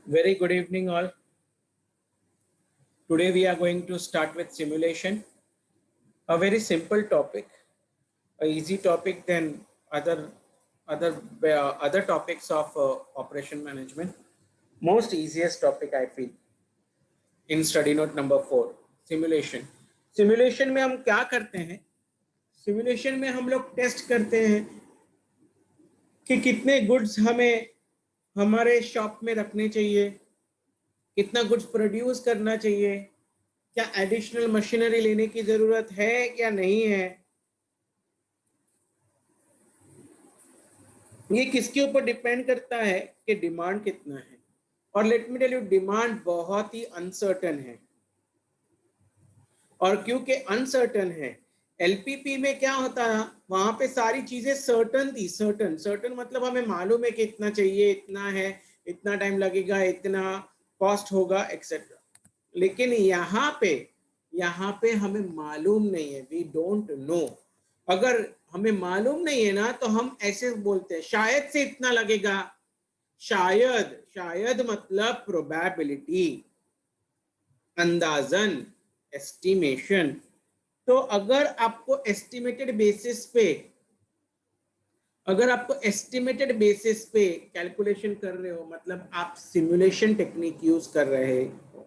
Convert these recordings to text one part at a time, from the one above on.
Very good evening all. Today we are going to start with simulation, a very simple topic, a easy topic than other topics of operation management. Most easiest topic I feel in study note number 4, simulation. Simulation में हम क्या करते हैं? Simulation में हम लोग test करते हैं कि कितने गुड्स हमें हमारे शॉप में रखने चाहिए, कितना गुड्स प्रोड्यूस करना चाहिए, क्या एडिशनल मशीनरी लेने की जरूरत है या नहीं है, ये किसके ऊपर डिपेंड करता है कि डिमांड कितना है। और let me tell you, demand बहुत ही अनसर्टन है। और क्योंकि अनसर्टन है, एलपीपी में क्या होता है, वहां पे सारी चीजें सर्टन थी। सर्टन मतलब हमें मालूम है कि इतना चाहिए, इतना है, इतना टाइम लगेगा, इतना कॉस्ट होगा एक्सेट्रा। लेकिन यहाँ पे हमें मालूम नहीं है, वी डोंट नो। अगर हमें मालूम नहीं है ना, तो हम ऐसे बोलते हैं शायद से इतना लगेगा। शायद मतलब प्रोबेबिलिटी, अंदाजन, एस्टिमेशन। तो अगर आपको एस्टिमेटेड बेसिस पे कैलकुलेशन कर रहे हो, मतलब आप सिमुलेशन टेक्निक यूज कर रहे हो।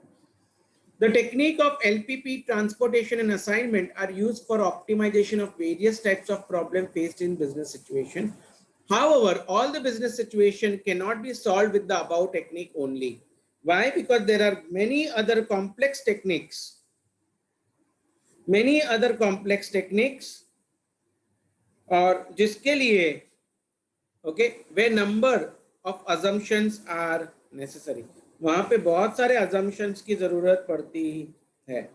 The technique of LPP, transportation and assignment, are used for optimization of various types of problem faced in business situation. However, all the business situation cannot be solved with the above technique only. Why? Because there are many other complex techniques और जिसके लिए where number of assumptions are necessary, वहां पे बहुत सारे assumptions की जरूरत पड़ती है।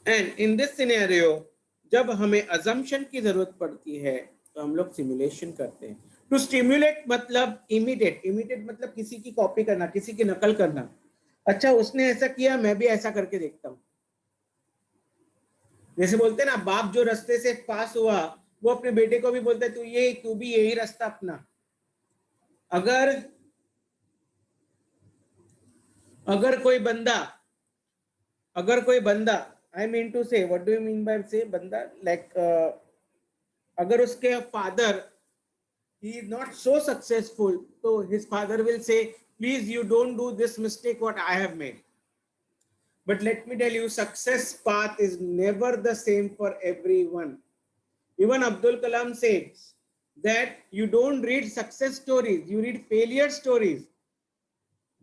एंड इन दिस सिनेरियो, जब हमें assumption की जरूरत पड़ती है तो हम लोग सिमुलेशन करते हैं। टू स्टिमुलेट मतलब इमिटेट मतलब किसी की कॉपी करना, किसी की नकल करना। अच्छा, उसने ऐसा किया, मैं भी ऐसा करके देखता हूँ। जैसे बोलते हैं ना, बाप जो रास्ते से पास हुआ वो अपने बेटे को भी बोलता है तू भी यही रास्ता अपना। अगर कोई बंदा आई मीन टू से, what do you mean by से बंदा, लाइक अगर उसके father he is not so successful, so his father will say, please you don't do this mistake what I have made. But let me tell you, success path is never the same for everyone. Even Abdul Kalam says that you don't read success stories, you read failure stories.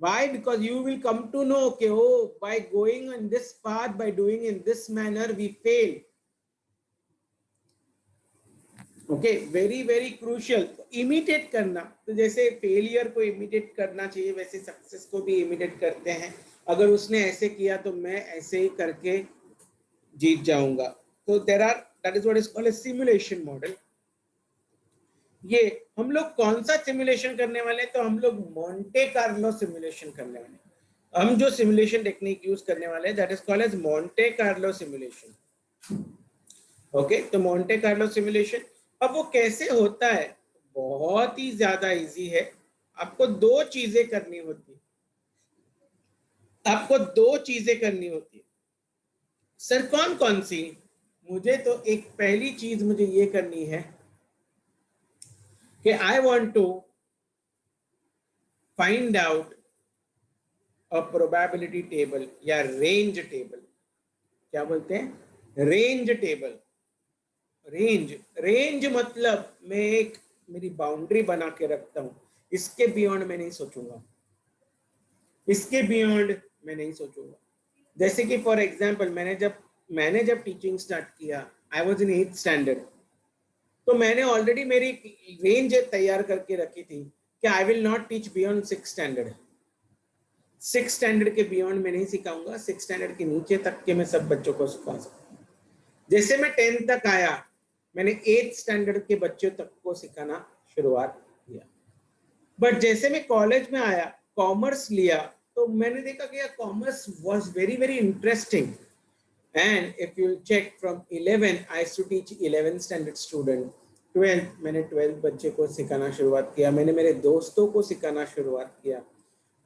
Why? Because you will come to know, okay, oh, by going in this path, by doing in this manner, we fail. Okay, very very crucial. Imitate करना, तो जैसे failure को imitate करना चाहिए, वैसे success को भी imitate करते हैं। अगर उसने ऐसे किया तो मैं ऐसे ही करके जीत जाऊंगा। तो that is what is called a simulation model. ये हम लोग कौन सा सिमुलेशन करने वाले, तो हम लोग मोंटे कार्लो सिमुलेशन करने वाले। हम जो सिमुलेशन टेक्निक यूज करने वाले हैं, that is called as Monte Carlo simulation. Okay, तो मोंटे कार्लो सिमुलेशन अब वो कैसे होता है, बहुत ही ज्यादा इजी है। आपको दो चीजें करनी होती है। सर कौन कौन सी? मुझे तो एक पहली चीज मुझे ये करनी है कि I want to find out a probability table या रेंज टेबल। क्या बोलते हैं? Range table. रेंज मतलब मैं एक मेरी बाउंड्री बना के रखता हूं, इसके बियॉन्ड मैं नहीं सोचूंगा। जैसे कि फॉर एग्जांपल, मैंने जब टीचिंग स्टार्ट किया, I was in 8th standard, तो मैंने ऑलरेडी मेरी रेंज तैयार करके रखी थी कि I will not teach beyond 6th standard. 6th standard के बियॉन्ड मैं नहीं सिखाऊंगा, 6th स्टैंडर्ड के नीचे तक के मैं सब बच्चों को सिखा सकता हूँ। जैसे मैं 10th तक आया, मैंने 8th स्टैंडर्ड के बच्चों तक को सिखाना शुरुआत किया। बट जैसे मैं कॉलेज में आया, कॉमर्स लिया, तो मैंने देखा कि commerce was very very interesting. And if you check from 11 I used to teach 11th standard student. 12th मैंने 12th बच्चे को सिखाना शुरुआत किया, मैंने मेरे दोस्तों को सिखाना शुरुआत किया।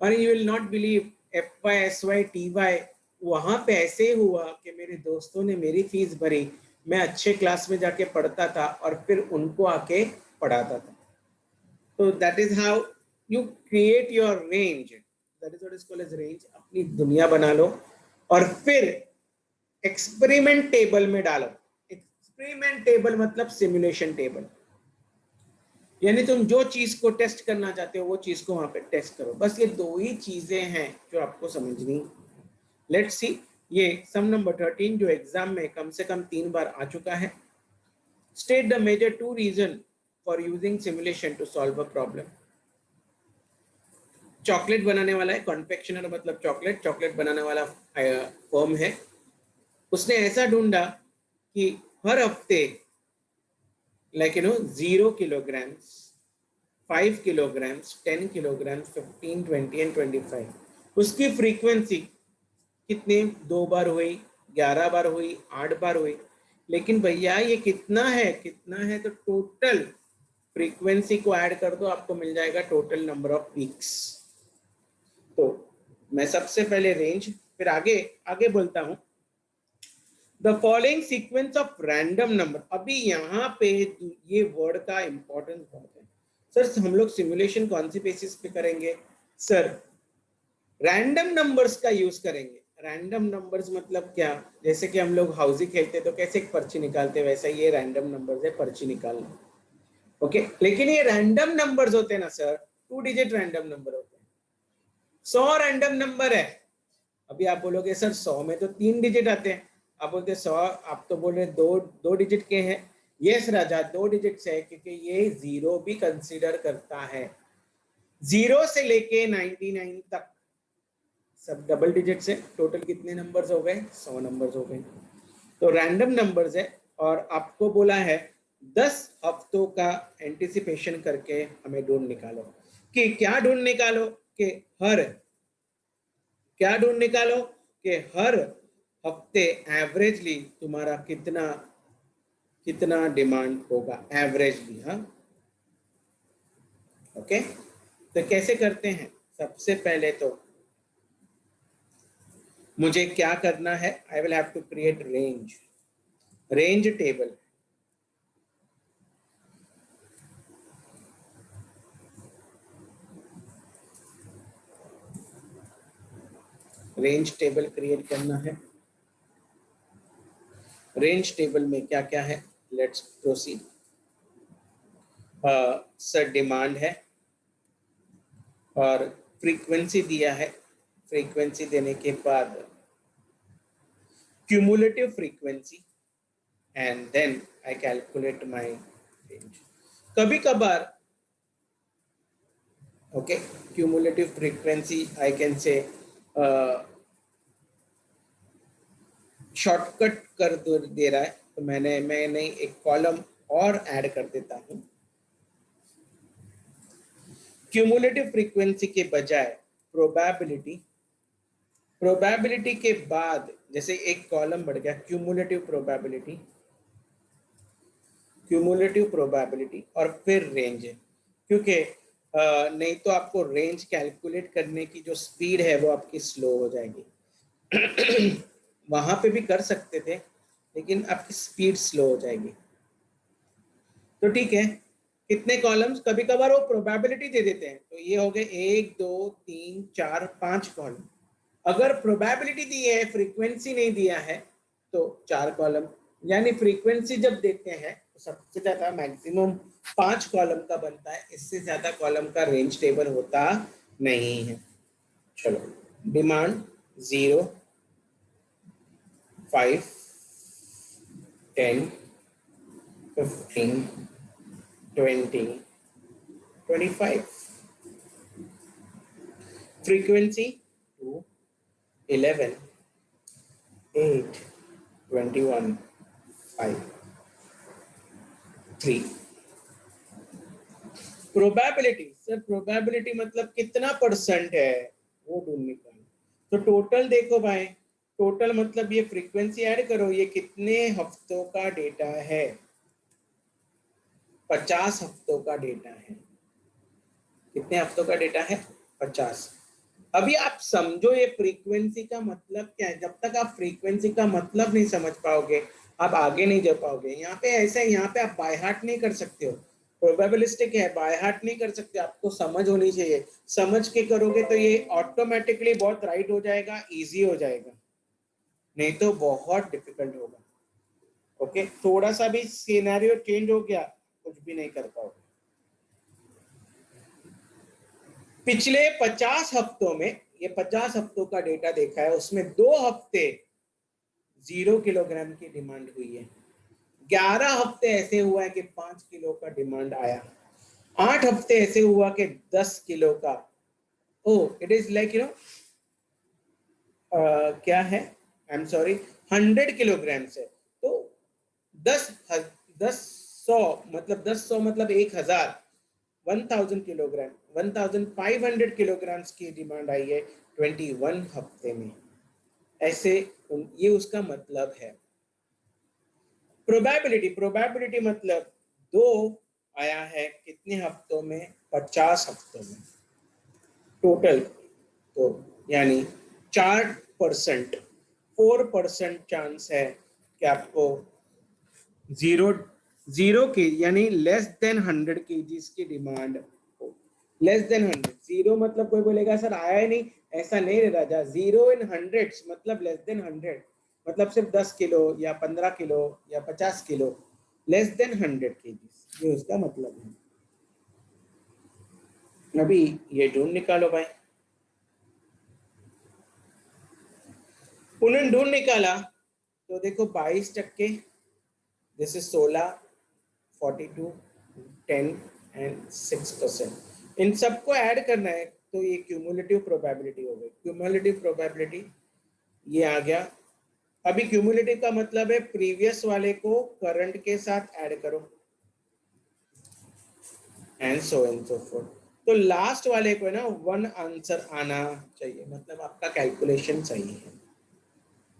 और you will not believe FY, SY, TY वहां पे ऐसे ही हुआ कि मेरे दोस्तों ने मेरी फीस भरी, मैं अच्छे क्लास में जाके पढ़ता था और फिर उनको आके पढ़ाता था। तो that is how you create your range, that is what is called as range. अपनी दुनिया बना लो और फिर एक्सपेरिमेंट टेबल में डालो। एक्सपेरिमेंट टेबल मतलब सिमुलेशन टेबल, यानी तुम जो चीज को टेस्ट करना चाहते हो वो चीज को वहां पे टेस्ट करो। बस ये दो ही चीजें हैं जो आपको समझनी। लेट्स सी ये सम नंबर 13 जो एग्जाम में कम से कम 3 बार आ चुका है। State the major 2 reason for using simulation to solve a problem. Chocolate बनाने वाला है, कॉन्फेक्शनर मतलब चॉकलेट, चॉकलेट बनाने वाला फर्म है। उसने ऐसा ढूंढा कि हर हफ्ते like 0 kilograms, 5 kilograms, 10 kilograms, 15, 20 and 25 उसकी फ्रीक्वेंसी कितने, 2 बार हुई, 11 बार हुई, 8 बार हुई। लेकिन भैया ये कितना है, कितना है, तो टोटल फ्रीक्वेंसी को ऐड कर दो, आपको मिल जाएगा टोटल नंबर ऑफ वीक्स। तो मैं सबसे पहले रेंज, फिर आगे आगे बोलता हूं the following sequence of random number. अभी यहाँ पे ये वर्ड का इंपॉर्टेंस बहुत है। सर हम लोग सिमुलेशन कौन सी बेसिस पे करेंगे? सर रैंडम नंबर्स का यूज करेंगे। रैंडम नंबर्स मतलब क्या? जैसे कि हम लोग हाउसी खेलते तो कैसे एक पर्ची निकालते, वैसा ये रैंडम नंबर्स है, पर्ची निकालना। ओके, लेकिन ये रैंडम नंबर्स होते हैं ना सर, 2 डिजिट रैंडम नंबर होते हैं। 100 रैंडम नंबर है। अभी आप बोलोगे सर 100 में तो 3 डिजिट आते हैं। आप बोलते 100, आप तो बोल रहे दो डिजिट के हैं। यस राजा, 2 डिजिट से है, क्योंकि ये जीरो भी कंसीडर करता है। 0 से लेके 99 तक सब डबल डिजिट से। टोटल कितने नंबर्स हो गए? 100 नंबर्स हो गए। तो रैंडम नंबर्स है, और आपको बोला है 10 हफ्तों का एंटिसिपेशन करके हमें ढूंढ निकालो। कि क्या ढूंढ निकालो? कि हर क्या ढूंढ निकालो कि हर हफ्ते एवरेजली तुम्हारा कितना कितना डिमांड होगा एवरेजली। हाँ, ओके। तो कैसे करते हैं? सबसे पहले तो मुझे क्या करना है, I will have to create range table. Range table create करना है। रेंज टेबल में क्या क्या है, लेट्स प्रोसीड। सर डिमांड है और फ्रीक्वेंसी दिया है। फ्रीक्वेंसी देने के बाद cumulative frequency, and then I calculate my range. कभी कभार okay, cumulative frequency I can say shortcut कर दे रहा है, तो मैंने एक कॉलम और ऐड कर देता हूं। क्यूमुलेटिव फ्रीक्वेंसी के बजाय प्रोबेबिलिटी, प्रोबेबिलिटी के बाद जैसे एक कॉलम बढ़ गया क्यूमुलेटिव प्रोबेबिलिटी, क्यूमुलेटिव प्रोबेबिलिटी, और फिर रेंज है। क्योंकि नहीं तो आपको रेंज कैलकुलेट करने की जो स्पीड है वो आपकी स्लो हो जाएगी। वहां पे भी कर सकते थे, लेकिन आपकी स्पीड स्लो हो जाएगी। तो ठीक है, कितने कॉलम्स, कभी कभार वो प्रोबेबिलिटी दे देते हैं, तो ये हो गए 1 2 3 4 5 कॉलम। अगर प्रोबेबिलिटी दी है, फ्रीक्वेंसी नहीं दिया है, तो 4 कॉलम। यानी फ्रीक्वेंसी जब देते हैं तो सबसे ज्यादा मैक्सिमम 5 कॉलम का बनता है, इससे ज्यादा कॉलम का रेंज टेबल होता नहीं है। चलो, demand 0, 5, 10, 15, 20, 25, frequency 2, 11, 8, 21, 5, 3। Probability, sir probability मतलब कितना परसेंट है वो ढूंढने का। तो टोटल देखो भाई, टोटल मतलब ये फ्रीक्वेंसी ऐड करो, ये कितने हफ्तों का डेटा है? 50 हफ्तों का डेटा है। कितने हफ्तों का डेटा है? 50। अभी आप समझो ये फ्रीक्वेंसी का मतलब क्या है। जब तक आप फ्रीक्वेंसी का मतलब नहीं समझ पाओगे आप आगे नहीं जा पाओगे। यहाँ पे ऐसा है, यहाँ पे आप बाय हार्ट नहीं कर सकते हो, प्रोबेबिलिस्टिक है, बाय हार्ट नहीं कर सकते, आपको समझ होनी चाहिए। समझ के करोगे तो ये ऑटोमेटिकली बहुत राइट हो जाएगा, इजी हो जाएगा, नहीं तो बहुत डिफिकल्ट होगा। ओके, थोड़ा सा भी सिनेरियो चेंज हो गया कुछ भी नहीं कर पाओगे। पिछले 50 हफ्तों में, ये 50 हफ्तों का डेटा देखा है, उसमें 2 हफ्ते 0 किलोग्राम की डिमांड हुई है, 11 हफ्ते ऐसे हुआ है कि 5 किलो का डिमांड आया, 8 हफ्ते ऐसे हुआ कि 10 किलो का। Oh it is like you know क्या है, आई एम सॉरी, 100 किलोग्राम से। तो 10 10 100 मतलब 10 मतलब 1000, 1000 किलोग्राम, 1500 किलोग्राम की डिमांड आई है 21 हफ्ते में। ऐसे ये उसका मतलब है। प्रोबेबिलिटी, प्रोबेबिलिटी मतलब 2 आया है कितने हफ्तों में, 50 हफ्तों में टोटल। तो यानी 4%, 4% चांस है कि आपको जीरो जीरो के यानी लेस देन 100 केजीज की डिमांड हो। लेस देन 100, जीरो मतलब कोई बोलेगा सर आया ही नहीं, ऐसा नहीं रे राजा, 0 in hundreds मतलब लेस देन 100, मतलब सिर्फ 10 किलो या 15 किलो या 50 किलो, लेस देन 100 केजीज, ये उसका मतलब है। अभी ये ढूंढ निकालो भाई। उन्होंने ढूंढ निकाला तो देखो 22%, दिस इज 16, 42, 10 एंड 6%। इन सबको ऐड करना है तो ये क्यूमुलेटिव प्रोबेबिलिटी हो गई। क्यूमुलेटिव प्रोबेबिलिटी ये आ गया। अभी क्यूमुलेटिव का मतलब है प्रीवियस वाले को करंट के साथ ऐड करो एंड सो फोर्थ। तो लास्ट वाले को है ना 1 आंसर आना चाहिए, मतलब आपका कैलकुलेशन सही है।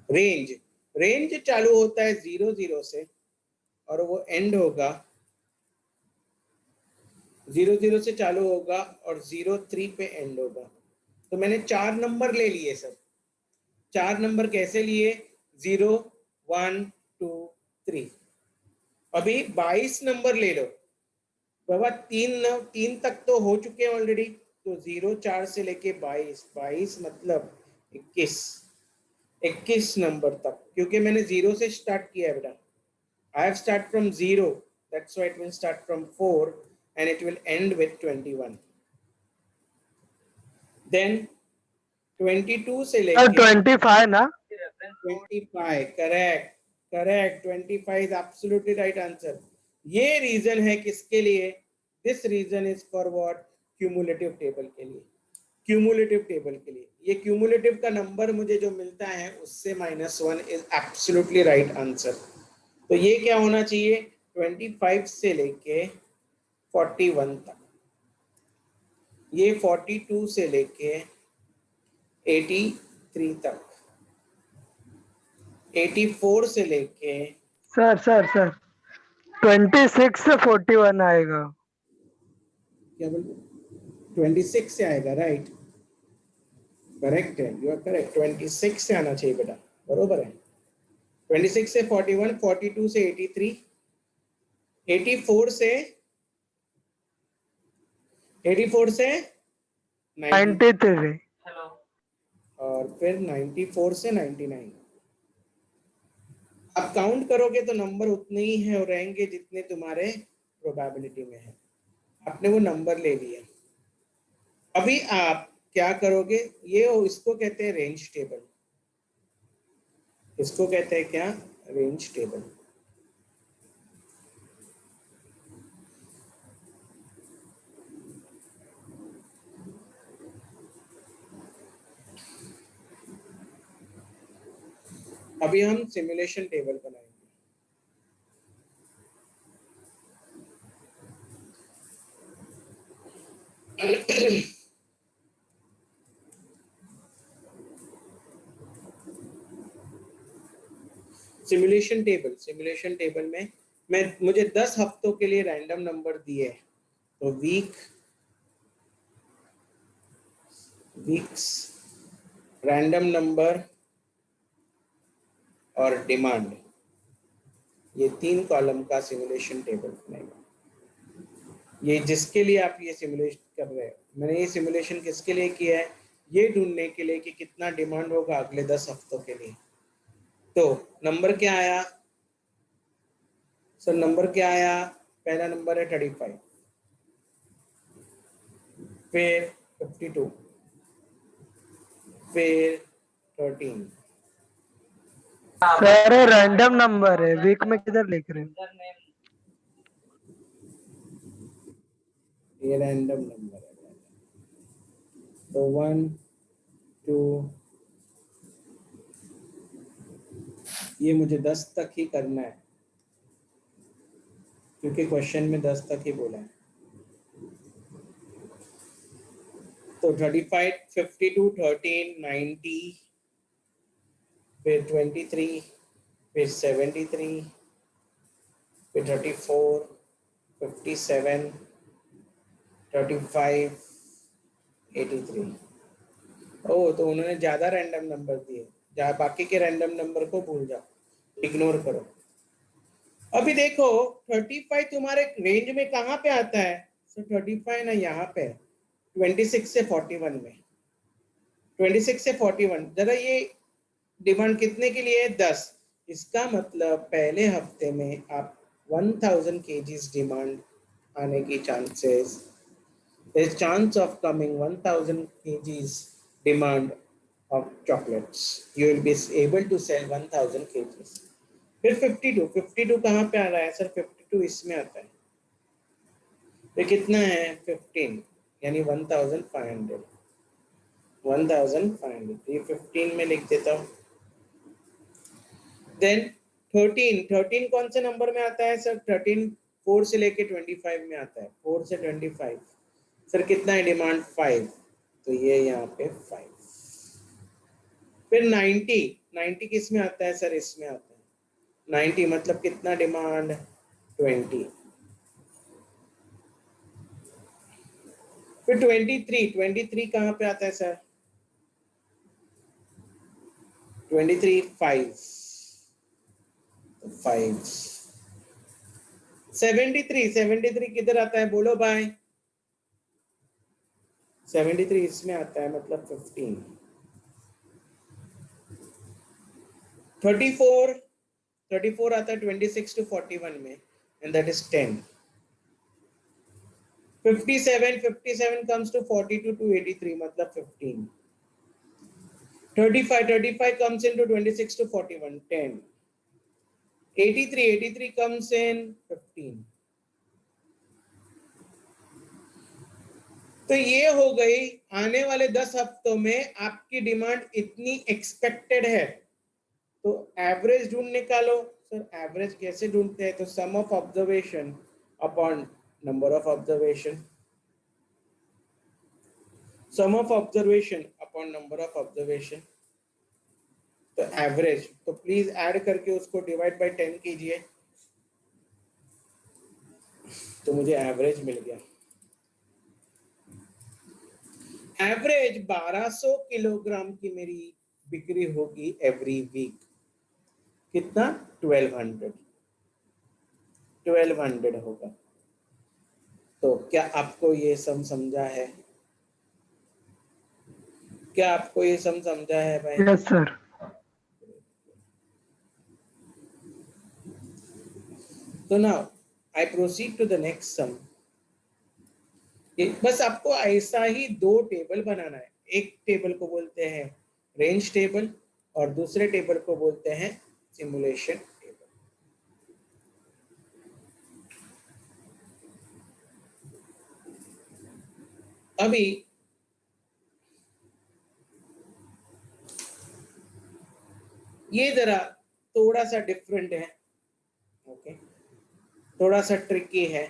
रेंज, रेंज चालू होता है 00 से और वो एंड होगा 00 से चालू होगा और 03 पे एंड होगा। तो मैंने 4 नंबर ले लिए सर। 4 नंबर कैसे लिए, 0 1 2 3। अभी 22 नंबर ले लो बाबा, 3 तक तो हो चुके हैं ऑलरेडी। तो 0 4 से लेके 22, 22 मतलब 21 नंबर तक, क्योंकि मैंने 0 से स्टार्ट किया है बेटा। I have start from 0, that's why it will start from 4 and it will end with 21. Then 22 से लेके 25 ना, 25, correct, correct, 25 is absolutely right answer। ये रीजन है किसके लिए, this reason is for what, cumulative table के लिए। क्यूमुलेटिव टेबल के लिए ये क्यूमुलेटिव का नंबर मुझे जो मिलता है उससे -1 इज एब्सोल्युटली राइट आंसर। तो ये क्या होना चाहिए, 25 से लेके 41 तक, ये 42 से लेके 83 तक, 84 से लेके, सर 26 से 41 आएगा। क्या बोल, 26 से आएगा, राइट, करेक्ट है, यू आर करेक्ट, 26 से आना चाहिए बेटा, बरोबर है। 26 से 41, 42 से 83, 84 से 84 से 90 93। और फिर 94 से 99। आप काउंट करोगे तो नंबर उतने ही है रहेंगे जितने तुम्हारे प्रोबेबिलिटी में है। आपने वो नंबर ले लिया। अभी आप क्या करोगे, ये इसको कहते हैं रेंज टेबल। इसको कहते हैं क्या, रेंज टेबल। अभी हम सिमुलेशन टेबल बनाएंगे। सिमुलेशन टेबल, सिमुलेशन टेबल में मुझे 10 हफ्तों के लिए रैंडम नंबर दिए, तो वीक वीक्स, रैंडम नंबर और डिमांड, ये 3 कॉलम का सिमुलेशन टेबल बनेगा। ये जिसके लिए आप ये सिमुलेशन कर रहे हैं, मैंने ये सिमुलेशन किसके लिए किया है, ये ढूंढने के लिए कि कितना डिमांड होगा अगले 10 हफ्तों के लिए। तो नंबर क्या आया सर? नंबर क्या आया? पहला नंबर है 35, फिर 52, फिर 13। सर रैंडम नंबर है, वीक में किधर लिख रहे हो? ये रैंडम नंबर है। तो 1 2, ये मुझे 10 तक ही करना है क्योंकि क्वेश्चन में 10 तक ही बोला है। तो 35, 52, 13, 90, फिर 23, फिर 73, फिर 34, 57, 35, 83। ओह, तो उन्होंने ज़्यादा रैंडम नंबर दिए। बाकी के रैंडम नंबर को भूल जाओ, इग्नोर करो। अभी देखो 35 तुम्हारे रेंज में कहाँ पे आता है? सो 35 ना यहाँ पे 26 से 41 में, 26 से 41। जरा ये डिमांड कितने के लिए है? 10। इसका मतलब पहले हफ्ते में आप 1000 kgs डिमांड आने की chances, there's chance of coming 1000 kgs demand of chocolates. You will be able to sell 1000 kgs. फिर 52 कहाँ पे आ रहा है सर? 52 इसमें आता है। तो कितना है? 15, यानी 1500। 1500 ये 15 में लिख देता हूँ। देन 13 कौन से नंबर में आता है सर? 13 4 से लेके 25 में आता है। 4 से 25 सर कितना है डिमांड? 5, तो ये यहाँ पे 5। फिर 90 किस में आता है सर? इसमें आता है। 90 मतलब कितना डिमांड? 20। फिर 23 कहाँ पे आता है सर? 23 5, 73 किधर आता है? बोलो भाई। 73 इसमें आता है, मतलब 15। 34 आता है 26 to 41 में, and that is 10। 57 comes to 42 to 83, मतलब 15। 35 comes into 26 to 41, 10। 83 comes in 15। तो ये हो गई आने वाले 10 हफ्तों में आपकी डिमांड इतनी एक्सपेक्टेड है। तो एवरेज ढूंढ निकालो। सर एवरेज कैसे ढूंढते हैं? तो sum of observation upon number of observation, sum of observation upon number of observation. तो एवरेज, तो प्लीज ऐड करके उसको डिवाइड बाय 10 कीजिए, तो मुझे एवरेज मिल गया। एवरेज 1200 किलोग्राम की मेरी बिक्री होगी एवरी वीक। कितना? 1200 होगा। तो क्या आपको ये सम समझा है? क्या आपको ये सम समझा है भाई? Yes sir. तो now I proceed to the next sum. बस आपको ऐसा ही 2 टेबल बनाना है। एक टेबल को बोलते हैं रेंज टेबल और दूसरे टेबल को बोलते हैं सिमुलेशन टेबल। अभी ये जरा थोड़ा सा डिफरेंट है, ओके, थोड़ा सा ट्रिकी है,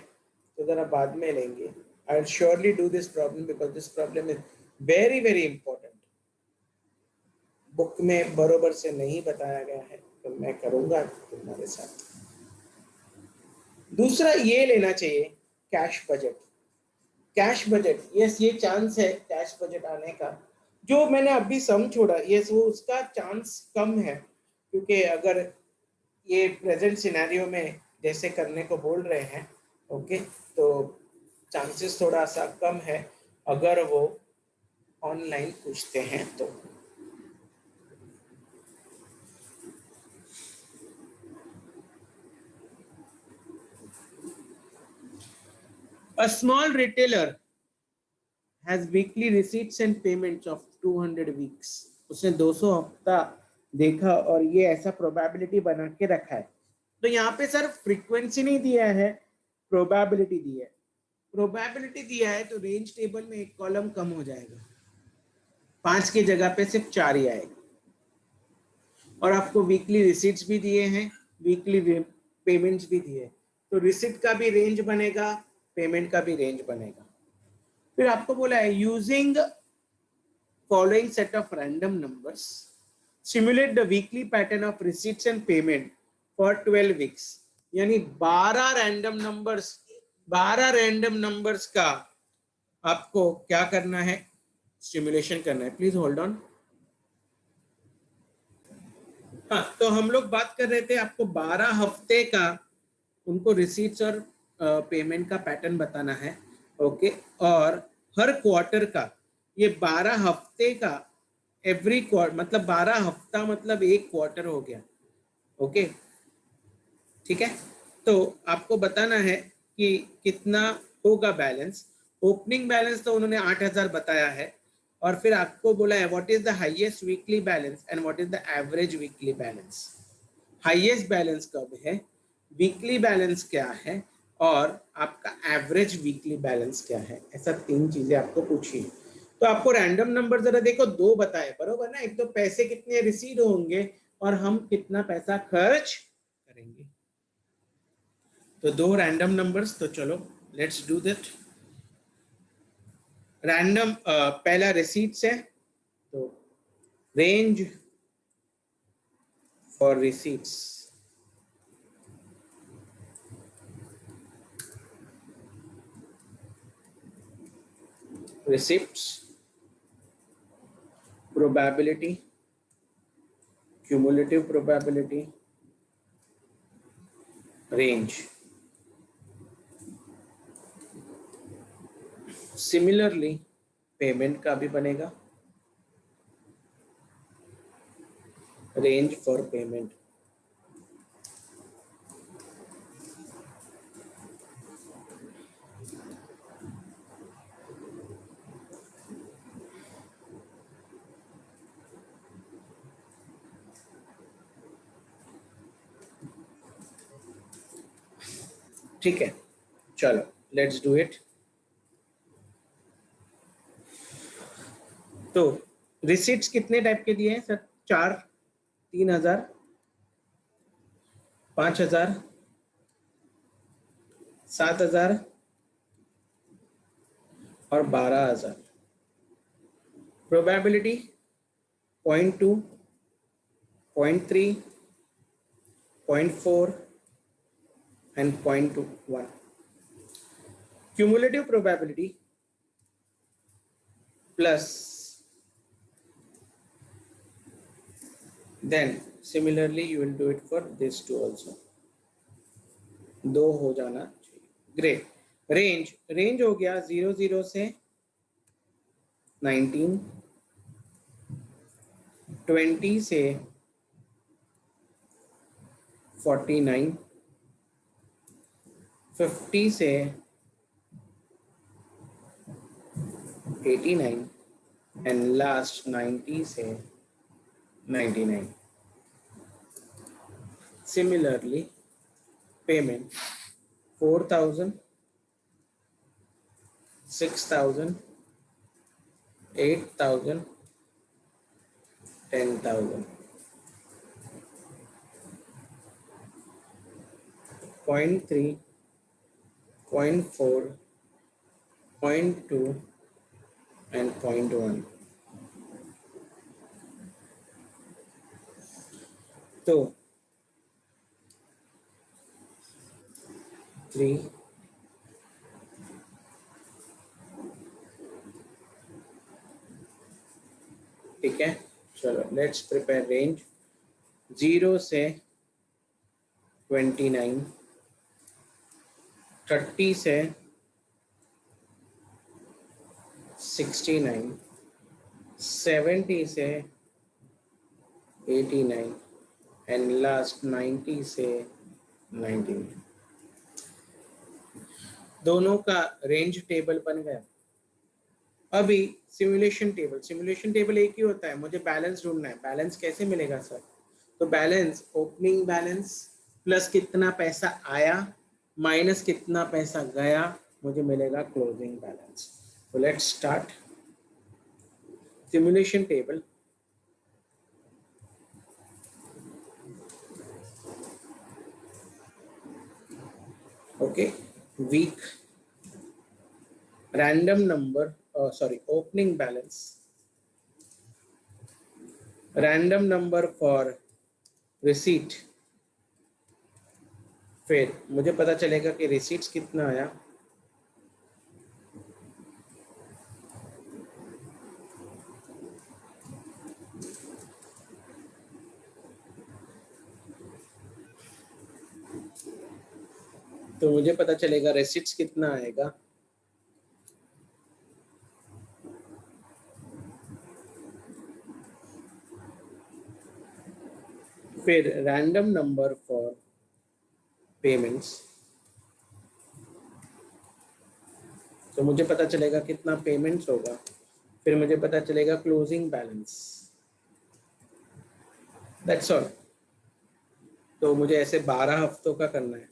तो जरा बाद में लेंगे। I will surely do this problem because this problem is very very important. Book में बरोबर से नहीं बताया गया है, तो मैं करूंगा तुम्हारे साथ। दूसरा ये लेना चाहिए cash budget. Cash budget, yes, ये चांस है कैश बजट आने का, जो मैंने अभी सम छोड़ा ये वो उसका चांस कम है, क्योंकि अगर ये प्रेजेंट सिनेरियो में जैसे करने को बोल रहे हैं, ओके, तो चांसेस थोड़ा सा कम है अगर वो ऑनलाइन पूछते हैं तो। A small retailer has weekly receipts and payments of 200 weeks. उसने 200 हफ्ता देखा और ये ऐसा प्रोबेबिलिटी बना के रखा है। तो यहाँ पे सर फ्रीक्वेंसी नहीं दिया है, प्रोबेबिलिटी दिया है। प्रोबेबिलिटी दिया है तो रेंज टेबल में एक कॉलम कम हो जाएगा, 5 की जगह पे सिर्फ 4 ही आएगा। और आपको वीकली रिसीट्स भी दिए हैं, वीकली पेमेंट्स भी दिए हैं, तो रिसिट का भी रेंज बनेगा, पेमेंट का भी रेंज बनेगा। फिर आपको बोला है using following set of random numbers simulate the weekly pattern of receipts and payment for 12 weeks. यानी 12 रैंडम नंबर्स का आपको क्या करना है, सिमुलेशन करना है। Please hold on. हाँ, तो हम लोग बात कर रहे थे आपको 12 हफ्ते का उनको रिसीट्स और पेमेंट का पैटर्न बताना है, ओके। और हर क्वार्टर का, ये 12 हफ्ते का एवरी क्वार्टर मतलब 12 हफ्ता मतलब एक क्वार्टर हो गया, ओके, ठीक है। तो आपको बताना है कि कितना होगा बैलेंस। ओपनिंग बैलेंस तो उन्होंने 8,000 बताया है, और फिर आपको बोला है what is the highest weekly balance and what is the average weekly balance. Highest balance कब है, वीकली बैलेंस क्या है, और आपका एवरेज वीकली बैलेंस क्या है। ऐसा 3 चीजें आपको पूछी है। तो आपको रैंडम नंबर जरा देखो, 2 बताए बरोबर ना, एक तो पैसे कितने रिसीव होंगे और हम कितना पैसा खर्च करेंगे। तो 2 रैंडम नंबर्स, तो चलो लेट्स डू दैट। रैंडम पहला रिसीट्स है, तो range for receipts, receipts, probability, cumulative probability, range। Similarly payment का भी बनेगा, रेंज फॉर पेमेंट। ठीक है, चलो लेट्स डू इट। तो रिसीट्स कितने टाइप के दिए हैं सर? 4, 3,000, 5,000, 7,000 और 12,000। Probability 0.2, 0.3, 0.4 and 0.1। cumulative probability plus, then similarly you will do it for this two also, 2 हो जाना चाहिए। ग्रेट। रेंज, रेंज हो गया 00 से 19, 20 से 49, 50 से 89 एंड लास्ट 90 से 99। Similarly payment 4,000, 6,000, 8,000, 10,000। 0.3, 0.4, 0.2 and 0.1। तो 3, 4, ठीक है, चलो लेट्स प्रिपेयर रेंज 0 से 29, 30 से 69, 70 से 89 एंड लास्ट 90 से 19। दोनों का रेंज टेबल बन गया। अभी सिमुलेशन टेबल एक ही होता है, मुझे बैलेंस ढूंढना है। बैलेंस कैसे मिलेगा सर? तो बैलेंस ओपनिंग बैलेंस प्लस कितना पैसा आया माइनस कितना पैसा गया, मुझे मिलेगा क्लोजिंग बैलेंस। तो let's start simulation table. Okay, week random number, opening balance, random number for receipt। फिर मुझे पता चलेगा कि रिसीट्स कितना आया, तो मुझे पता चलेगा रिसीट्स कितना आएगा, फिर रैंडम नंबर फॉर पेमेंट्स, तो मुझे पता चलेगा कितना पेमेंट्स होगा, फिर मुझे पता चलेगा क्लोजिंग बैलेंस। That's all. तो मुझे ऐसे 12 हफ्तों का करना है।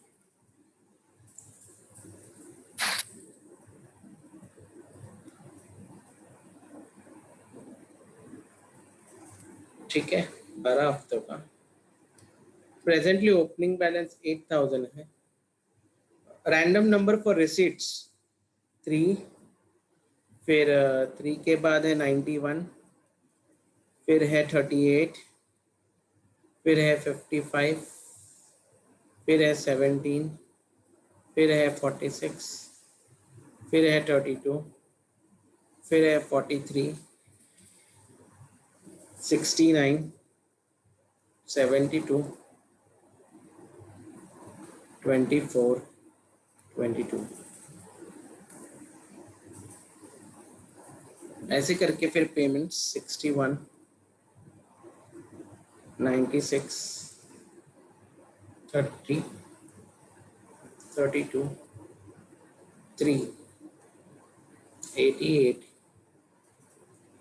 ठीक है, 12 हफ्तों का। प्रेजेंटली ओपनिंग बैलेंस 8000 है। रैंडम नंबर फॉर रिसीट्स 3, फिर 3 के बाद है 91, फिर है 38, फिर है 55, फिर है 17, फिर है 46, फिर है 32, फिर है 43, 69, 72, 24, 22। ऐसे करके फिर पेमेंट्स 61, 96, 30, 32, 3, 88,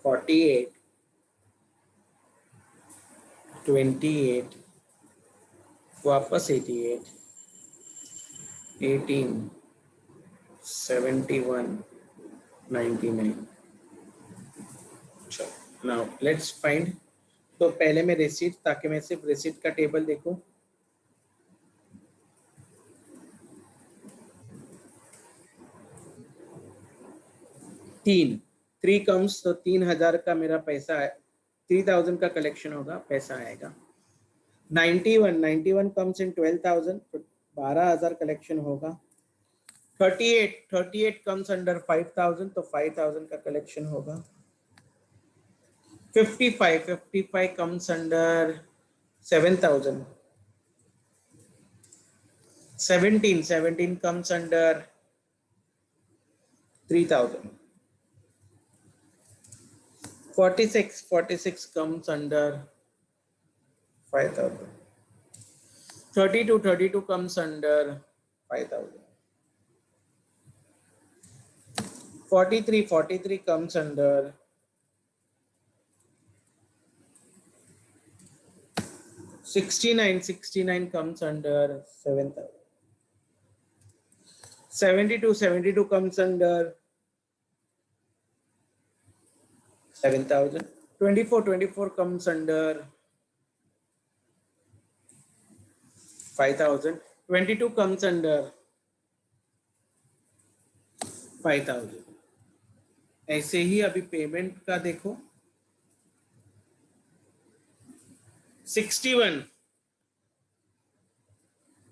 48, 28, वापस 88, 18, 71, 99। चलो नाउ लेट्स फाइंड। तो पहले मैं रिसीट, ताकि मैं सिर्फ रिसीट का टेबल देखूं। थ्री कम्स, तो 3000 का मेरा पैसा है, 3000 का कलेक्शन होगा, पैसा आएगा। 91 कम्स इन 12,000, तो 12,000 कलेक्शन होगा। 38 कम्स अंडर 5,000, तो 5,000 का कलेक्शन होगा। 55 comes under 7,000। 17 comes under 3,000. 46 comes under 5,000. 32 comes under 5,000. 43 comes under 69 comes under 7,000. 72 comes under 7,000. 24 comes under 5,000. 22 comes under 5,000. ऐसे ही अभी पेमेंट का देखो। 61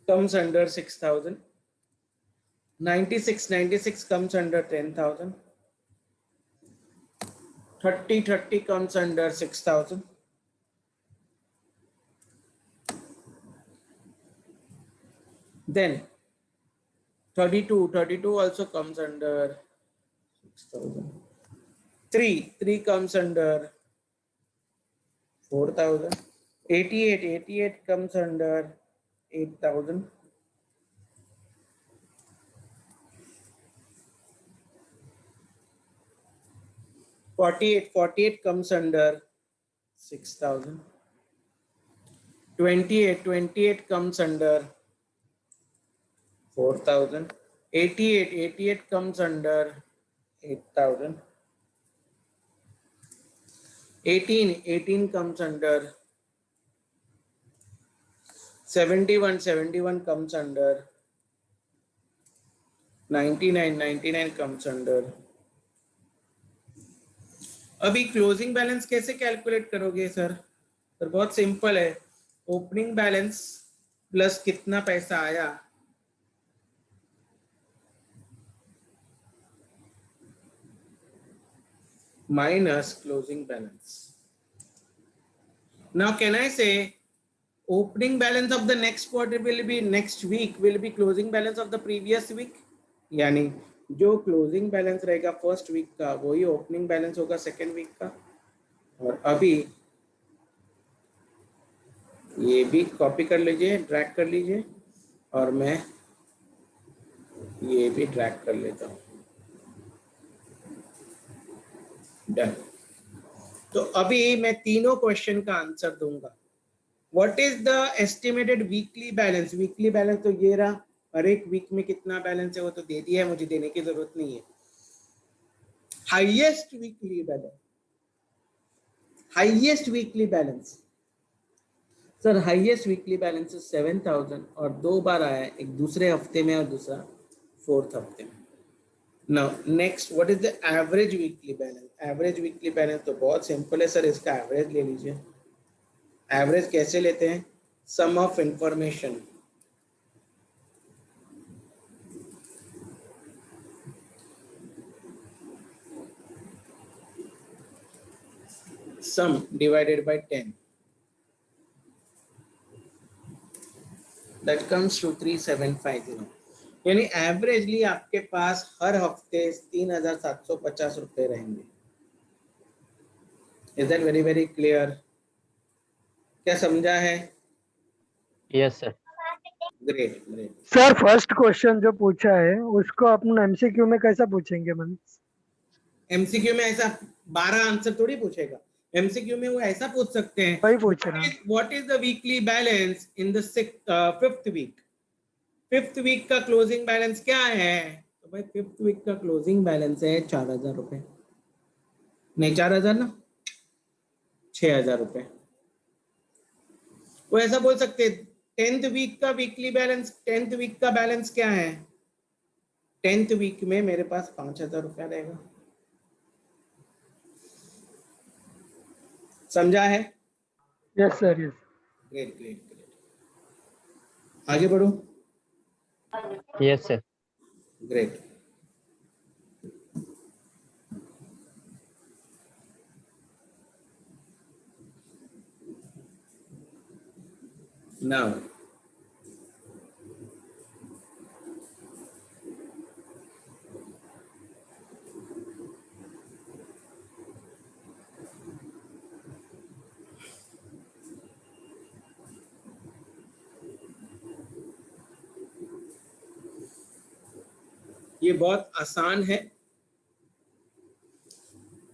comes under 6,000. 96 comes under 10,000. 30 comes under 6,000. Then 32 also comes under 6,000. 3 comes under 4,000. 88 comes under 8,000. 48 comes under 6,000. 28 comes under 4,000. 88 comes under 8,000. 18 comes under 71 comes under 99 comes under. अभी closing balance कैसे calculate करोगे sir? Sir बहुत simple है, opening balance plus कितना पैसा आया minus closing balance. Now can I say opening balance of the next quarter will be next week will be closing balance of the previous week? यानी जो closing balance रहेगा first week का वही opening balance होगा second week का. और अभी ये भी कॉपी कर लीजिए, ड्रैग कर लीजिए, और मैं ये भी ड्रैग कर लेता हूँ. डन. तो अभी मैं तीनों क्वेश्चन का आंसर दूंगा. What is the estimated weekly balance? Weekly balance तो ये रहा, हर एक वीक में कितना बैलेंस है वो तो दे दिया है, मुझे देने की जरूरत नहीं है. Highest weekly balance, highest weekly balance sir, highest weekly balance 7,000 और 2 बार आया है, एक दूसरे हफ्ते में और दूसरा फोर्थ हफ्ते में. Now next, what is the average weekly balance? Average weekly balance तो बहुत सिंपल है सर, इसका एवरेज ले लीजिए. एवरेज कैसे लेते हैं? Sum of information. Sum divided by 10, that comes to 3750. यानी एवरेजली आपके पास हर हफ्ते 3,750 रुपए रहेंगे. Is that very very clear? क्या समझा है? Yes sir. Great great. Sir first question जो पूछा है उसको अपन एमसीक्यू में कैसा पूछेंगे? मन एमसीक्यू में ऐसा 12 आंसर थोड़ी पूछेगा. एमसीक्यू में वो ऐसा पूछ सकते हैं, वही पूछ रहा हूँ. What is the weekly balance in the fifth week? Fifth week का क्लोजिंग बैलेंस क्या है? तो भाई फिफ्थ वीक का क्लोजिंग बैलेंस है 4,000 रुपए. नहीं 4,000 ना, 6,000 रुपए. वो ऐसा बोल सकते हैं 10th वीक का वीकली बैलेंस, 10th वीक का बैलेंस क्या है? 10th वीक में मेरे पास 5,000 रुपया रहेगा. समझा है? Yes sir, yes. Great great great. आगे बढ़ो. Yes sir. ग्रेट. नाउ ये बहुत आसान है,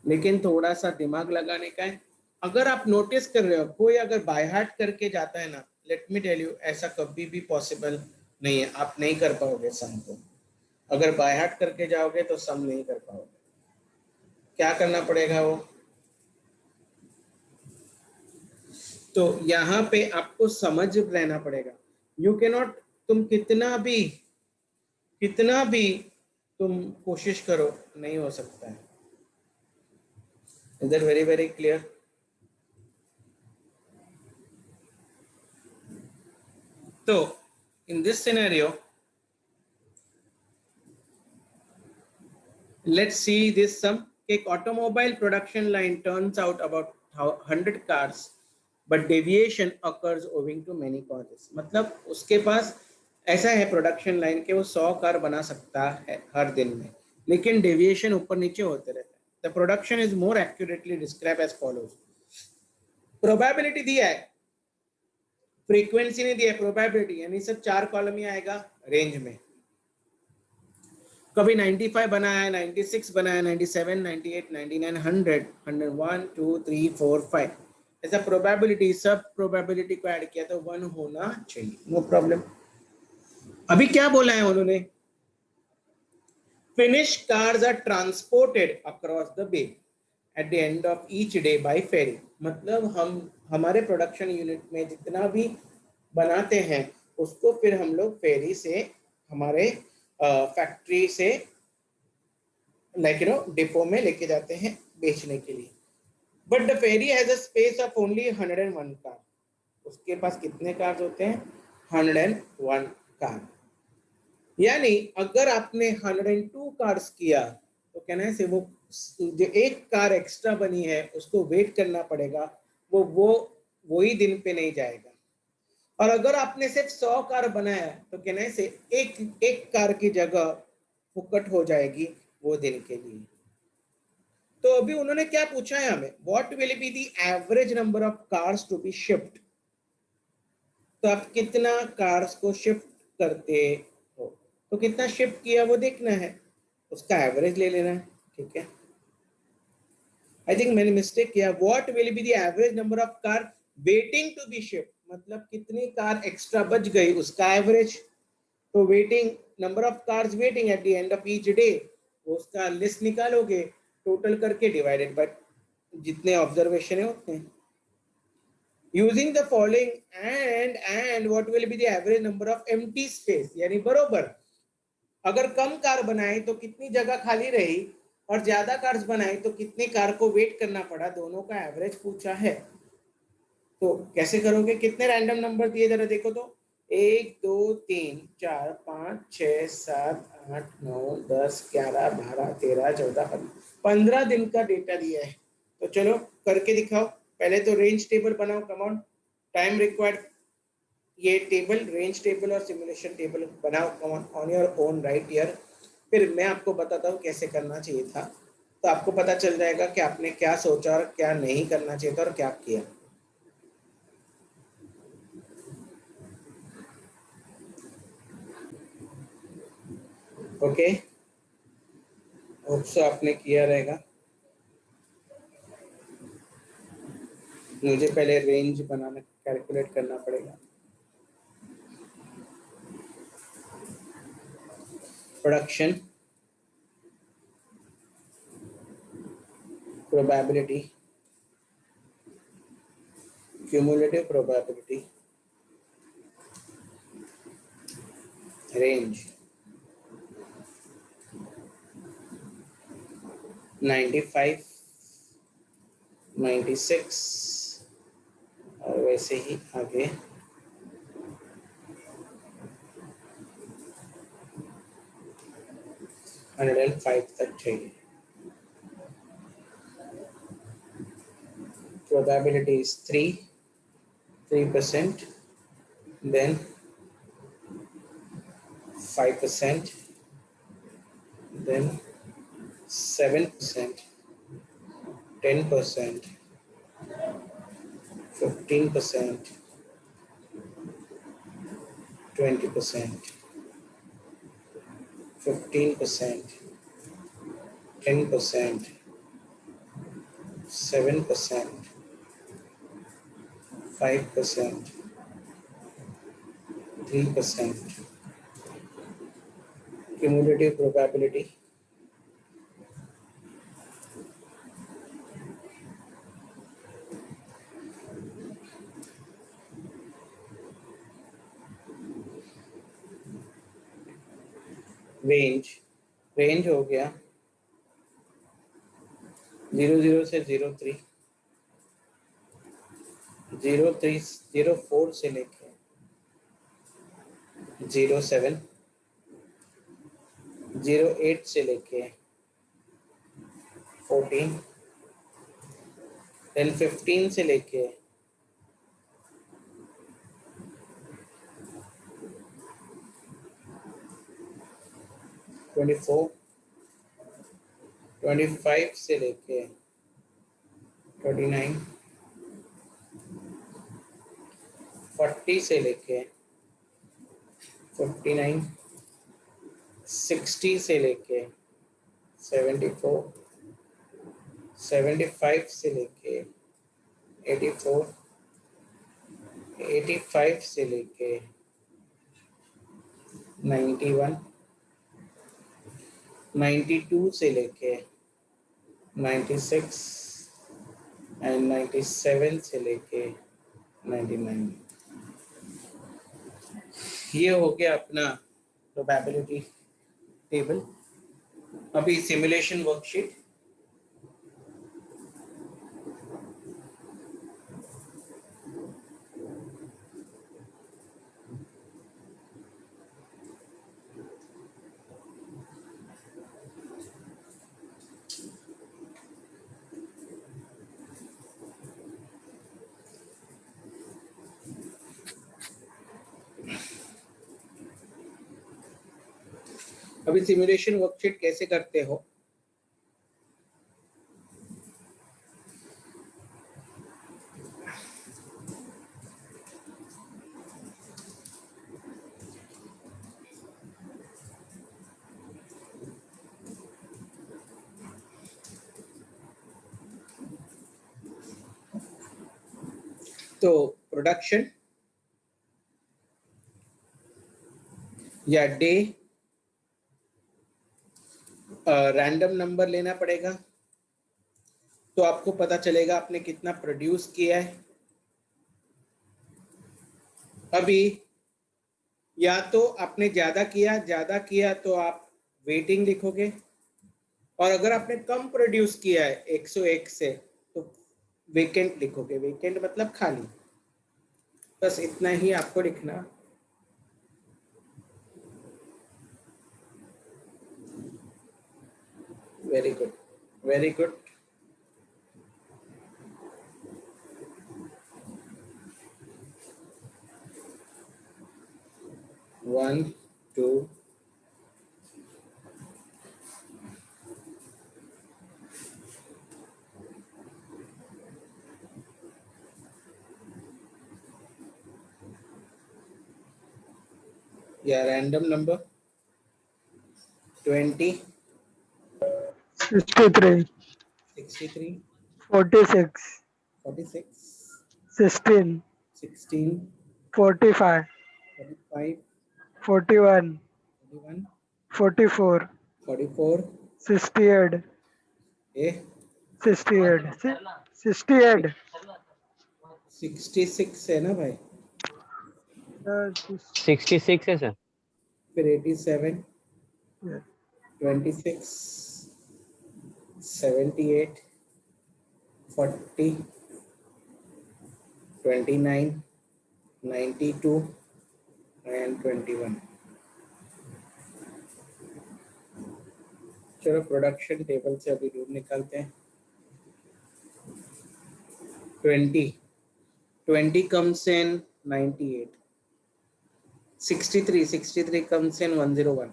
लेकिन थोड़ा सा दिमाग लगाने का है. अगर आप नोटिस कर रहे हो कोई अगर बाय हार्ट करके जाता है ना, लेट मी टेल यू, ऐसा कभी भी पॉसिबल नहीं है. आप नहीं कर पाओगे सम को. अगर बाय हार्ट करके जाओगे तो सम नहीं कर पाओगे. क्या करना पड़ेगा वो? तो यहाँ पे आपको समझ रहना पड़ेगा. यू कैन नॉट, तुम कितना भी तुम कोशिश करो, नहीं हो सकता है. Is that very very clear? तो in this scenario, let's see this sum. कि एक automobile production line turns out about 100 cars but deviation occurs owing to many causes. मतलब उसके पास ऐसा है प्रोडक्शन लाइन के वो 100 कार बना सकता है हर दिन में, लेकिन डेविएशन ऊपर नीचे होते रहते हैं। The production is more accurately describe as follows. Probability दिया है, फ्रीक्वेंसी नहीं दिया है, प्रोबेबिलिटी, यानी सब 4 कॉलम ही आएगा रेंज में। कभी 95 बनाया, 96 बनाया, 97, 98, 99, 100, 101, 2, 3, 4, 5, ऐसा प्रोबेबिलिटी, सब प्रोबेबिलिटी को ऐड किया तो 1 होना चाहिए, नो प्रॉब्लम। अभी क्या बोला है उन्होंने, finished cars are transported across the bay at the end of each day by ferry. मतलब हम हमारे प्रोडक्शन यूनिट में जितना भी बनाते हैं उसको फिर हम लोग फेरी से हमारे फैक्ट्री से लाइक डिपो में लेके जाते हैं बेचने के लिए। But the ferry has a space of only 101 car. उसके पास कितने कार्स होते हैं, 101 कार। यानी अगर आपने 102 कार्स किया तो कहना से वो जो एक कार एक्स्ट्रा बनी है उसको वेट करना पड़ेगा, वो वही दिन पे नहीं जाएगा। और अगर आपने सिर्फ 100 कार बनाया तो कहने से एक कार की जगह फुकट हो जाएगी वो दिन के लिए। तो अभी उन्होंने क्या पूछा है हमें, what will be the average number of cars to be shift. तो आप कितना कार्स को शिफ्ट करते हो, तो कितना शिफ्ट किया वो देखना है, उसका एवरेज ले लेना है, ठीक है। आई थिंक मैंने मिस्टेक किया, what will be the average number of car waiting to be shift, मतलब कितनी कार एक्स्ट्रा बच गई उसका एवरेज। तो waiting, number of cars waiting at the end of each day, उसका लिस्ट निकालोगे टोटल करके डिवाइडेड बाय जितने ऑब्जर्वेशन है उतने। Using the following and what will be the average number of empty space, यानी बरोबर अगर कम कार बनाए तो कितनी जगह खाली रही और ज्यादा कार्स बनाए तो कितनी कार को वेट करना पड़ा, दोनों का एवरेज पूछा है। तो कैसे करोगे, कितने रैंडम नंबर दिए जरा देखो तो, 1 2 3 4 5 6 7 8 9 10 11 12 13 14 15 दिन का डेटा दिया है। तो चलो करके दिखाओ, पहले तो रेंज टेबल बनाओ, कम ऑन, टाइम रिक्वायर्ड। ये टेबल, रेंज टेबल और सिमुलेशन टेबल बनाओ, come on your own right here. फिर मैं आपको बताता हूँ कैसे करना चाहिए था, तो आपको पता चल जाएगा कि आपने क्या सोचा और क्या नहीं करना चाहिए था और क्या किया। ओके, होप सो आपने किया रहेगा। मुझे पहले रेंज बनाना, कैलकुलेट करना पड़ेगा। Production probability, cumulative probability, range 95, 96 और वैसे ही आगे 105 तक चाहिए। Probability is 3%, then 5%, then 7%, 10%, 15%, 20%, 15%, 10%, 7%, 5%, 3%. Cumulative probability range हो गया 00 से 03, 04 से लेके 07, 08 से लेके 14, then 15 से लेके 24, 25 से लेके 39, 40 से लेके 59, 60 से लेके 74, 75 से लेके 84, 85 से लेके 91, 92 से लेके 96 एंड 97 से लेके 99। ये हो गया अपना प्रोबेबिलिटी टेबल। अभी सिमुलेशन वर्कशीट। अभी सिमुलेशन वर्कशीट कैसे करते हो? तो प्रोडक्शन या डे, रैंडम नंबर लेना पड़ेगा तो आपको पता चलेगा आपने कितना प्रोड्यूस किया है। अभी या तो आपने ज्यादा किया तो आप वेटिंग लिखोगे, और अगर आपने कम प्रोड्यूस किया है 101 से तो वेकेंट लिखोगे। वेकेंट मतलब खाली। बस इतना ही आपको लिखना। Very good, very good. One, two, या रैंडम नंबर 20, 63, 63, 46, 46, 16, 16, 45, 45, 41, 41, 44, 44, 68, ए 68, 68, 66 है ना भाई? 66 है सर। फिर 87, 26, 78, 40, 29, 92 एंड 21। चलो प्रोडक्शन टेबल से अभी दूर निकालते हैं। 20 comes in 98, 63 comes in 101,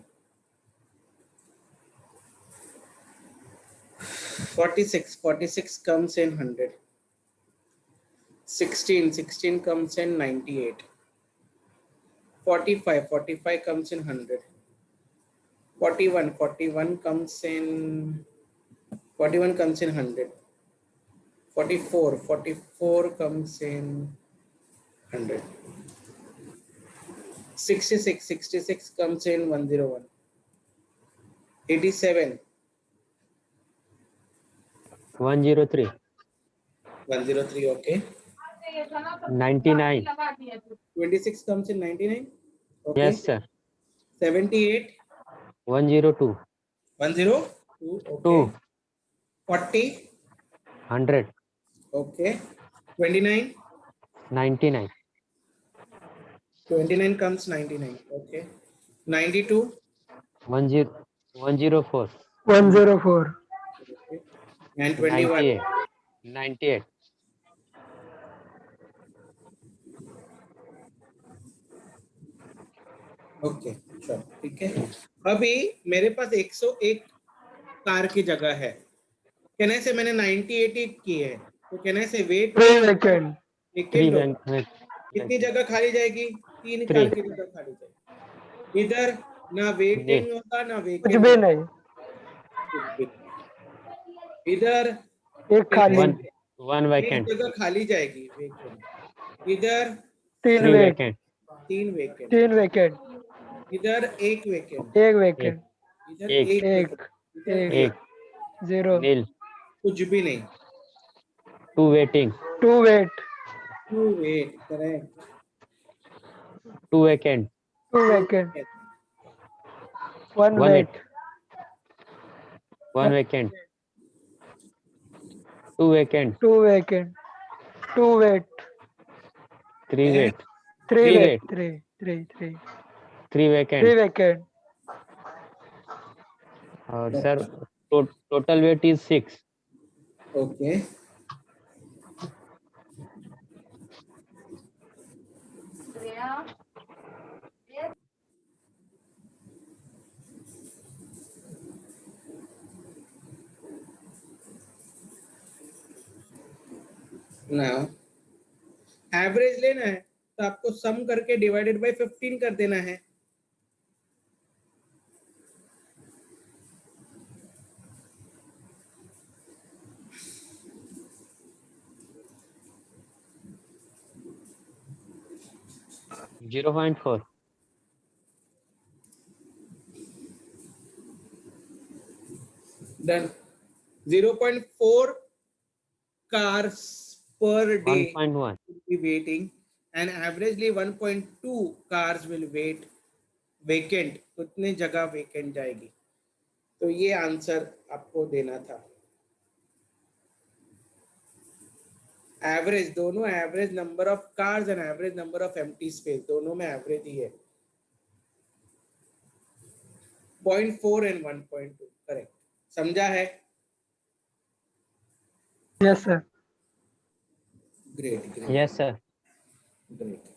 46 comes in 100, 16 comes in 98, 45 comes in 100, 41 comes in 100, 44 comes in 100, 66 comes in 101, 87, 103, 103, okay. 99. 26 comes in 99, okay. Yes sir. 78, 102, 102, okay. 2, 40, 100, okay. 29, 99, 29 comes 99, okay. 92, 104, 104, okay. and 21. 98. Okay चलो ठीक है। अभी मेरे पास 101 कार की जगह है। कहने से मैंने 98 की है, तो कहने से वेट 3 vacant. 3 होगा। कितनी जगह खाली जाएगी? 3 कार Three. की जगह खाली जाएगी। इधर ना वेटिंग होगा ना कुछ वेकेंट भी होगा। नहीं. इधर एक खाली. One एक vacant. जगह खाली जाएगी वेकेंट। इधर 3 3 वेट. vacant. 3 वेकेंट। 3 वेकेंट. इधर 1 वेकेंट। 1 वेकेंट. इधर एक। 1 एक. वेकेंट। इधर एक. 1 0. Nil. कुछ भी नहीं। 2 waiting. 2 wait. 2 wait correct. 2 vacant. 2 vacant. 1 1 wait. wait. 1 vacant. 2 vacant. 2 vacant. 2 wait. 3 wait. 3 Three wait. wait. 3. 3. 3 3 vacant. Vacant. और sir total weight is 6. Okay ना एवरेज लेना है तो आपको सम करके डिवाइडेड बाय 15 कर देना है। 0.4. Done. 0.4 cars per day 1.1. will be waiting and averagely 1.2 cars will wait vacant। उतने जगह वेकेंट जाएगी। तो ये आंसर आपको देना था। एवरेज दोनों, average number of cars and average number of empty space, दोनों में एवरेज ही है। 0.4 एंड 1.2 करेक्ट। समझा है? Yes sir. Great great Yes sir. Great.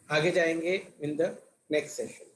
आगे जाएंगे इन द नेक्स्ट सेशन।